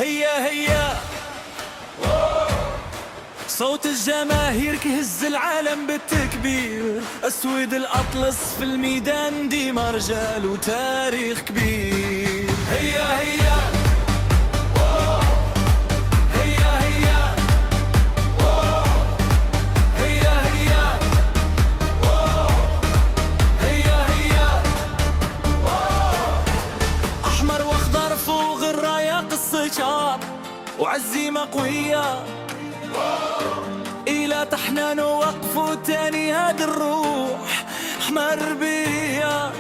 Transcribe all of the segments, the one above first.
هيا صوت الجماهير كهز العالم بالتكبير. اسود الاطلس في الميدان ديما رجال وتاريخ كبير. هيا هيا هيا هيا هيا هيا هيا احمر واخضر فوق الرايه قصة شعب وعزيمة قوية. إلى تحنان وقفوا تاني هاد الروح احمر بيا.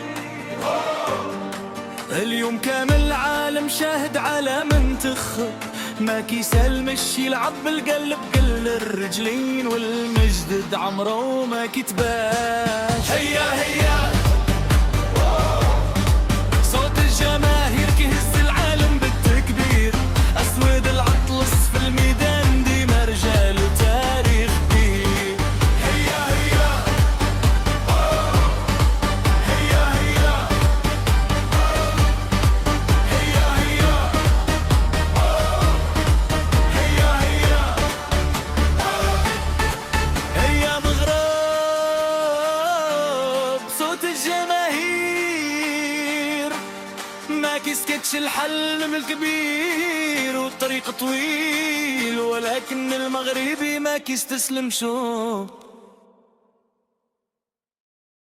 اليوم كامل العالم شاهد على منتخب ما كيسال مشي يلعب بالقلب كل الرجلين والمجد عمره ما كتباش. هيا هيا صوت الجماهير كهز العالم بالتكبير. اسود العطلس في الميدان ديما رجال وتاريخ كبير. هيا هيا هيا هيا هيا هيا هيا هيا مغرب صوت الجماهير ما كيسكتش الحلم الكبير. والطريق طويل ولكن المغربي ما كيستسلم. شوف